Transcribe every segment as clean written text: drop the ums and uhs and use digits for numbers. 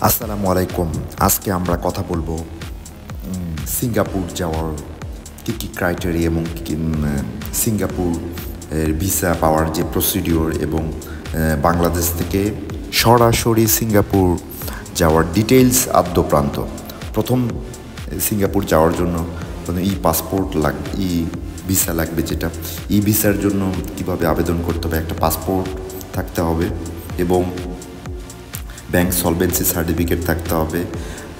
আসসালামু আলাইকুম। আজকে আমরা কথা বলবো সিঙ্গাপুর যাওয়ার কী কী ক্রাইটেরিয়া এবং সিঙ্গাপুর এর ভিসা পাওয়ার যে প্রসিডিওর এবং বাংলাদেশ থেকে সরাসরি সিঙ্গাপুর যাওয়ার ডিটেইলস আদ্যপ্রান্ত। প্রথম সিঙ্গাপুর যাওয়ার জন্য পাসপোর্ট ভিসা লাগবে, যেটা ভিসার জন্য কিভাবে আবেদন করতে হবে, একটা পাসপোর্ট থাকতে হবে এবং ব্যাংক সলভেন্সি সার্টিফিকেট থাকতে হবে,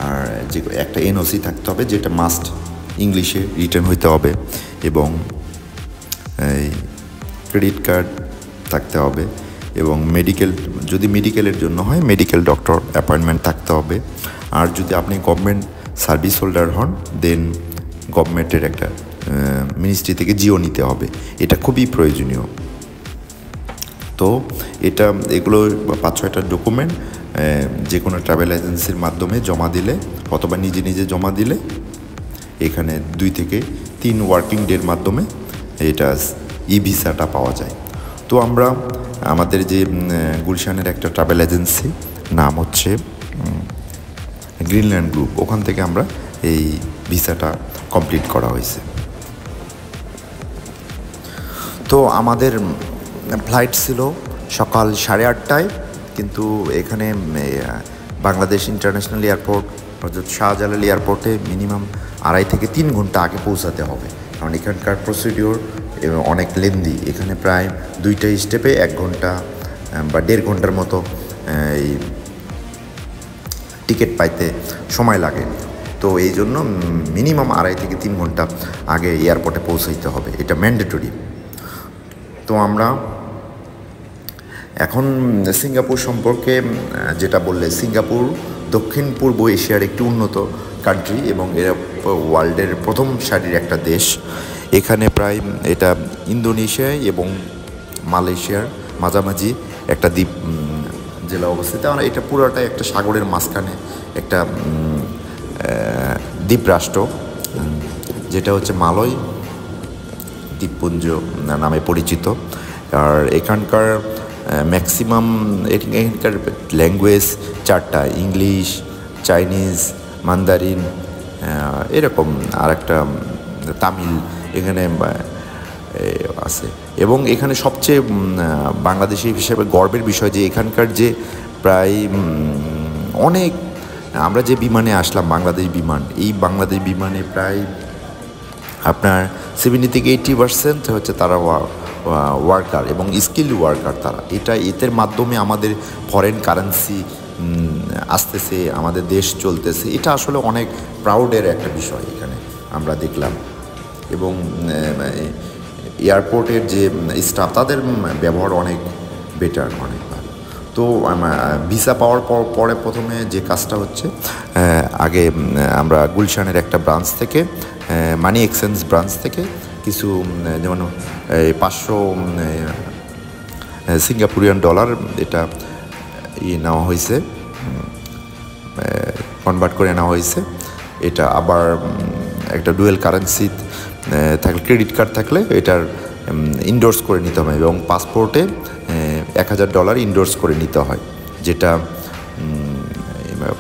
আর যে একটা এনওসি থাকতে হবে যেটা মাস্ট ইংলিশে রিটার্ন হইতে হবে, এবং ক্রেডিট কার্ড থাকতে হবে, এবং যদি মেডিকেলের জন্য হয় মেডিকেল ডক্টর অ্যাপয়েন্টমেন্ট থাকতে হবে। আর যদি আপনি গভর্নমেন্ট সার্ভিস হোল্ডার হন দেন গভর্নমেন্টের একটা মিনিস্ট্রি থেকে জিও নিতে হবে। এটা খুবই প্রয়োজনীয়। তো এগুলো 5-6টা ডকুমেন্ট যে কোনো ট্রাভেল এজেন্সির মাধ্যমে জমা দিলে অথবা নিজে জমা দিলে এখানে 2 থেকে 3 ওয়ার্কিং ডের মাধ্যমে এটা ভিসাটা পাওয়া যায়। তো আমরা আমাদের যে গুলশানের একটা ট্রাভেল এজেন্সি নাম হচ্ছে গ্রিনল্যান্ড গ্রুপ, ওখান থেকে আমরা এই ভিসাটা কমপ্লিট করা হয়েছে। তো আমাদের ফ্লাইট ছিল সকাল 8:30টায়, কিন্তু এখানে বাংলাদেশ ইন্টারন্যাশনাল এয়ারপোর্ট অর্থাৎ শাহজালাল এয়ারপোর্টে মিনিমাম 2.5 থেকে 3 ঘন্টা আগে পৌঁছাতে হবে, কারণ এখানকার প্রসিডিওর অনেক লেন্দি। এখানে প্রায় 2টা স্টেপে 1 ঘন্টা বা 1.5 ঘন্টার মতো এই টিকিট পাইতে সময় লাগে। তো এই জন্য মিনিমাম 2.5 থেকে 3 ঘন্টা আগে এয়ারপোর্টে পৌঁছাইতে হবে, এটা ম্যান্ডেটরি। তো আমরা এখন সিঙ্গাপুর সম্পর্কে যেটা বললে, সিঙ্গাপুর দক্ষিণ পূর্ব এশিয়ার একটি উন্নত কান্ট্রি এবং এরা ওয়ার্ল্ডের প্রথম সারির একটা দেশ। এখানে প্রায় এটা ইন্দোনেশিয়া এবং মালয়েশিয়ার মাঝামাঝি একটা দ্বীপ জেলা অবস্থিত। আর এটা পুরোটাই একটা সাগরের মাঝখানে একটা দ্বীপরাষ্ট্র, যেটা হচ্ছে মালয় দ্বীপপুঞ্জ নামে পরিচিত। আর এখানকার এখানকার ল্যাঙ্গুয়েজ 4টা, ইংলিশ, চাইনিজ, মান্দারিন, এরকম আর একটা তামিল এখানে আছে। এবং এখানে সবচেয়ে বাংলাদেশি হিসেবে গর্বের বিষয় যে এখানকার যে প্রায় অনেক, আমরা যে বিমানে আসলাম বাংলাদেশ বিমানে প্রায় আপনার 70 থেকে 80% হচ্ছে তারা ওয়ার্কার এবং স্কিল্ড ওয়ার্কার। তারা এদের মাধ্যমে আমাদের ফরেন কারেন্সি আসতেছে, আমাদের দেশ চলতেছে। এটা আসলে অনেক প্রাউডের একটা বিষয় এখানে আমরা দেখলাম। এবং এয়ারপোর্টের যে স্টাফ, তাদের ব্যবহার অনেক বেটার, অনেক ভালো। তো ভিসা পাওয়ার পরে প্রথমে যে কাজটা হচ্ছে, আগে আমরা গুলশানের একটা ব্রাঞ্চ থেকে মানি এক্সচেঞ্জ ব্রাঞ্চ থেকে কিছু যেমন 500 সিঙ্গাপুরিয়ান ডলার এটা নেওয়া হয়েছে, কনভার্ট করে নেওয়া হয়েছে। এটা আবার একটা ডুয়েল কারেন্সি থাকলে, ক্রেডিট কার্ড থাকলে এটার ইন্ডোর্স করে নিতে হবে এবং পাসপোর্টে $1000 ইন্ডোর্স করে নিতে হয়, যেটা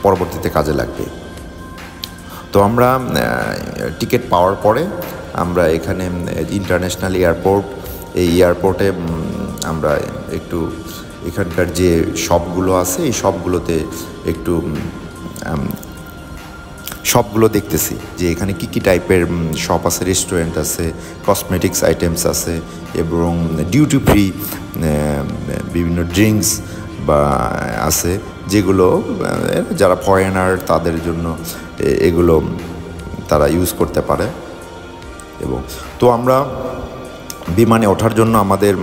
পরবর্তীতে কাজে লাগবে। তো আমরা টিকিট পাওয়ার পরে আমরা এখানে ইন্টারন্যাশনাল এয়ারপোর্ট, এই এয়ারপোর্টে আমরা একটু এখানকার যে শপগুলো আছে এই শপগুলোতে একটু সবগুলো দেখতেছি যে এখানে কী টাইপের শপ আছে, রেস্টুরেন্ট আছে, কসমেটিক্স আইটেমস আছে এবং ডিউটি ফ্রি বিভিন্ন ড্রিঙ্কস বা আছে, যেগুলো যারা ফরেনার তাদের জন্য এগুলো তারা ইউজ করতে পারে। এবং তো আমরা বিমানে ওঠার জন্য আমাদের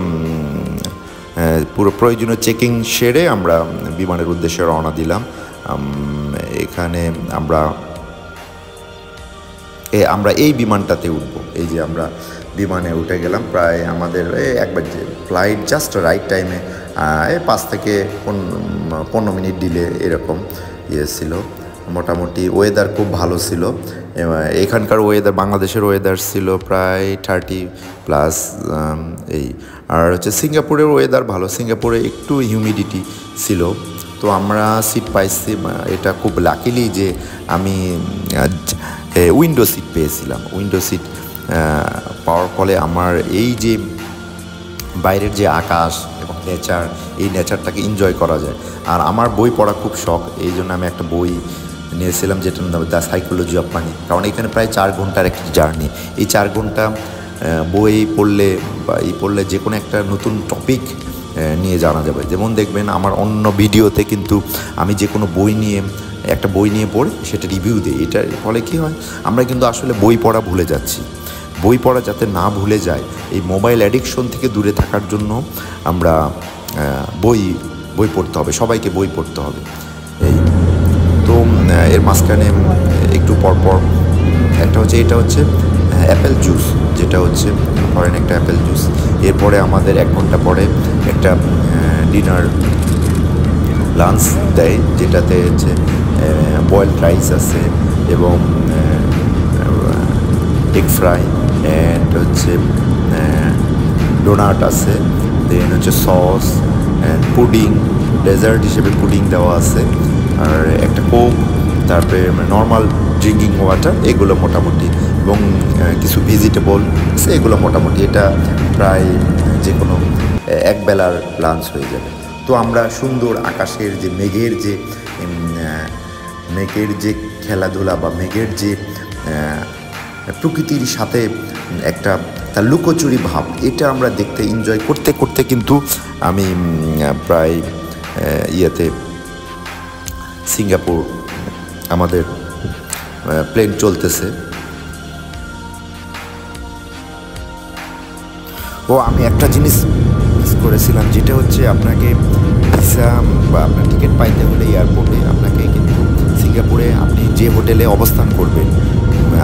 পুরো প্রয়োজনীয় চেকিং সেরে আমরা বিমানের উদ্দেশ্যে রওনা দিলাম। এখানে আমরা এই বিমানটাতে উঠবো। এই যে আমরা বিমানে উঠে গেলাম, প্রায় আমাদের একবার ফ্লাইট জাস্ট রাইট টাইমে 5 থেকে 15 মিনিট ডিলে এরকম ছিল। মোটামুটি ওয়েদার খুব ভালো ছিল। এখানকার ওয়েদার, বাংলাদেশের ওয়েদার ছিল প্রায় 30+। আর হচ্ছে সিঙ্গাপুরের ওয়েদার ভালো, সিঙ্গাপুরে একটু হিউমিডিটি ছিল তো আমরা সিট পাইছি, এটা খুব লাকিলি যে আমি উইন্ডো সিট পেয়েছিলাম। উইন্ডো সিট পাওয়ার ফলে আমার এই যে বাইরের যে আকাশ এবং নেচার, এই নেচারটাকে এনজয় করা যায়। আর আমার বই পড়া খুব শখ, এই জন্য আমি একটা বই নিয়েছিলাম যেটার নাম দ্য সাইকোলজি অফ মানি। কারণ এখানে প্রায় 4 ঘন্টার একটা জার্নি। এই 4 ঘন্টা বই পড়লে বা পড়লে যে কোনো একটা নতুন টপিক নিয়ে জানা যাবে। যেমন দেখবেন আমার অন্য ভিডিওতে কিন্তু আমি যে কোনো বই নিয়ে একটা বই নিয়ে পড়ে সেটা রিভিউ দিই। এটার ফলে কী হয়, আমরা কিন্তু আসলে বই পড়া ভুলে যাচ্ছি। বই পড়া যাতে না ভুলে যায়, এই মোবাইল অ্যাডিকশন থেকে দূরে থাকার জন্য আমরা বই পড়তে হবে, সবাইকে বই পড়তে হবে। এই তো এর মাঝখানে একটু পরপর এটা হচ্ছে অ্যাপেল জুস, যেটা হচ্ছে ধরেন একটা অ্যাপেল জুস। এরপরে আমাদের 1 ঘন্টা পরে একটা ডিনার লাঞ্চ দেয়, যেটাতে হচ্ছে বয়েলড রাইস আছে এবং এগ ফ্রাই অ্যান্ড হচ্ছে ডোনাট আছে, দেন হচ্ছে সস অ্যান্ড পুডিং, ডেজার্ট হিসেবে পুডিং দেওয়া আছে, আর একটা কোক, তারপরে নর্মাল ড্রিঙ্কিং ওয়াটার, এগুলো মোটামুটি, এবং কিছু ভেজিটেবল আছে, এগুলো মোটামুটি। এটা প্রায় যে কোনো একবেলার লাঞ্চ হয়ে যাবে। তো আমরা সুন্দর আকাশের যে মেঘের যে খেলাধুলা বা মেঘের যে প্রকৃতির সাথে একটা তার লুকোচুরি ভাব, এটা আমরা দেখতে এনজয় করতে করতে কিন্তু আমি প্রায় সিঙ্গাপুর আমাদের প্লেন চলতেছে। আমি একটা জিনিস মিস করেছিলাম, যেটা হচ্ছে আপনাকে ভিসা বা আপনার টিকিট পাইতে হলে এয়ারপোর্টে আপনাকে কিন্তু সিঙ্গাপুরে আপনি যে হোটেলে অবস্থান করবেন,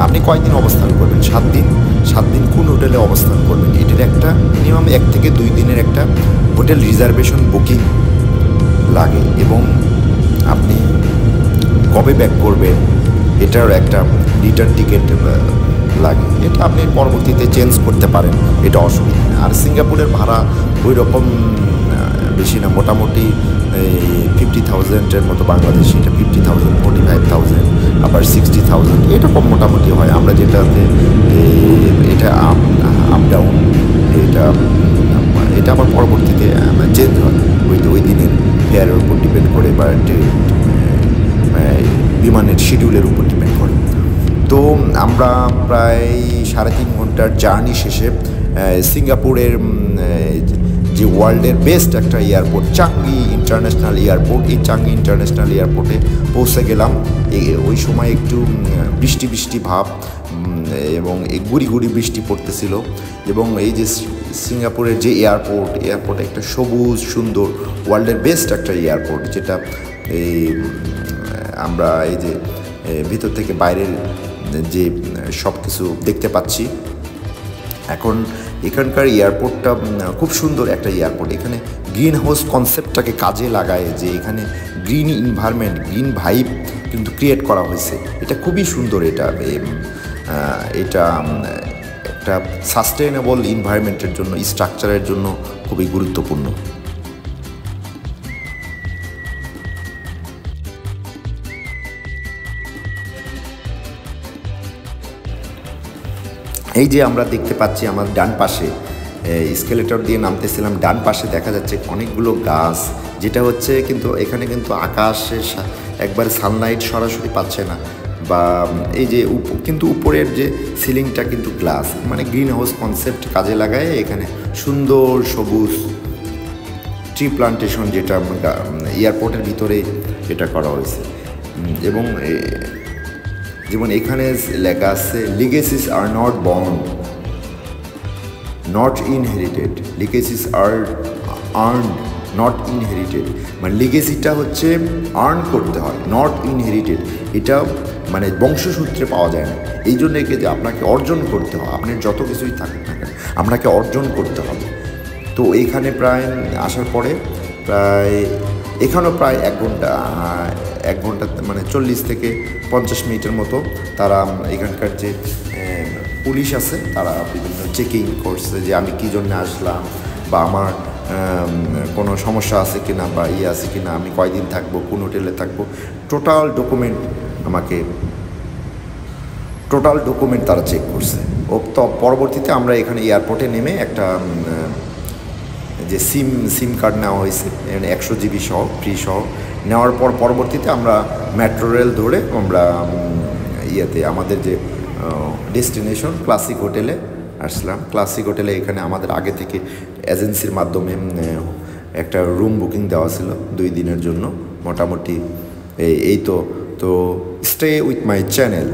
আপনি কয়দিন অবস্থান করবেন, 7 দিন। 7 দিন কোন হোটেলে অবস্থান করবেন, এটির একটা মিনিমাম 1 থেকে 2 দিনের একটা হোটেল রিজার্ভেশন বুকিং লাগে, এবং আপনি কবে ব্যাক করবেন এটার একটা রিটার্ন টিকিট লাগে। এটা আপনি পরবর্তীতে চেঞ্জ করতে পারেন, এটা অসুবিধা নেই। আর সিঙ্গাপুরের ভাড়া ওই রকম বেশি না, মোটামুটি 50,000-এর মতো বাংলাদেশি, এটা 50,000, 45,000, আবার 60,000, এরকম মোটামুটি হয়। আমরা যেটাতে এটা আপ ডাউন, এটা আবার পরবর্তীতে চেঞ্জ হয় ওই দিনের ফেয়ারের উপর ডিপেন্ড করে বা বিমানের শিডিউলের উপর ডিপেন্ড করে। তো আমরা প্রায় 3.5 ঘন্টার জার্নি শেষে সিঙ্গাপুরের যে ওয়ার্ল্ডের বেস্ট একটা এয়ারপোর্ট, চাঙ্গি ইন্টারন্যাশনাল এয়ারপোর্ট, এই চাঙ্গি ইন্টারন্যাশনাল এয়ারপোর্টে পৌঁছে গেলাম। ওই সময় একটু বৃষ্টি ভাব এবং গুড়ি বৃষ্টি পড়তেছিল, এবং এই যে সিঙ্গাপুরের যে এয়ারপোর্টে একটা সবুজ সুন্দর ওয়ার্ল্ডের বেস্ট একটা এয়ারপোর্ট, যেটা আমরা এই যে ভিতর থেকে বাইরের যে সব কিছু দেখতে পাচ্ছি। এখন এখানকার এয়ারপোর্টটা খুব সুন্দর একটা এয়ারপোর্ট। এখানে গ্রিন হাউস কনসেপ্টটাকে কাজে লাগায়, যে এখানে গ্রিন এনভায়রনমেন্ট, গ্রিন ভাইব কিন্তু ক্রিয়েট করা হয়েছে। এটা খুবই সুন্দর। এটা একটা সাস্টেইনেবল এনভায়রনমেন্টের জন্য, স্ট্রাকচারের জন্য খুবই গুরুত্বপূর্ণ। এই যে আমরা দেখতে পাচ্ছি আমার ডান পাশে, স্কেলেটর দিয়ে নামতেছিলাম, ডান পাশে দেখা যাচ্ছে অনেকগুলো গাছ, যেটা হচ্ছে কিন্তু এখানে কিন্তু আকাশের একবার সানলাইট সরাসরি পাচ্ছে না, বা এই যে কিন্তু উপরের যে সিলিংটা কিন্তু গ্লাস, মানে গ্রিন হাউস কনসেপ্ট কাজে লাগায় এখানে সুন্দর সবুজ ট্রি প্লান্টেশন, যেটা এয়ারপোর্টের ভিতরে এটা করা হয়েছে। এবং যেমন এখানে লেখা আছে, legacies are not born, not inherited, legacies are earned, not inherited. মানে লিগেসিটা হচ্ছে আর্ন করতে হয়, নট ইনহেরিটেড, এটা মানে বংশসূত্রে পাওয়া যায় না। এই জন্য একে যে আপনাকে অর্জন করতে হয়, আপনার যত কিছুই থাকুক না কেন আপনাকে অর্জন করতে হবে। তো এইখানে প্রায় আসার পরে এখানেও প্রায় 1 ঘন্টা মানে 40 থেকে 50 মিনিটের মতো তারা এখানকার যে পুলিশ আছে তারা বিভিন্ন চেকিং করছে, যে আমি কী জন্য আসলাম বা আমার কোনো সমস্যা আছে কি না বা আছে কি না, আমি কয়দিন থাকবো, কোন হোটেলে থাকবো, টোটাল ডকুমেন্ট তারা চেক করছে। তো পরবর্তীতে আমরা এখানে এয়ারপোর্টে নেমে একটা যে সিম কার্ড নেওয়া হয়েছে 100 জিবি সহ, ফ্রি সহ নেওয়ার পর পরবর্তীতে আমরা মেট্রো রেল ধরে আমরা আমাদের যে ডেস্টিনেশন ক্লাসিক হোটেলে আসলাম। ক্লাসিক হোটেলে এখানে আমাদের আগে থেকে এজেন্সির মাধ্যমে একটা রুম বুকিং দেওয়া ছিল 2 দিনের জন্য মোটামুটি। এই তো স্টে উইথ মাই চ্যানেল।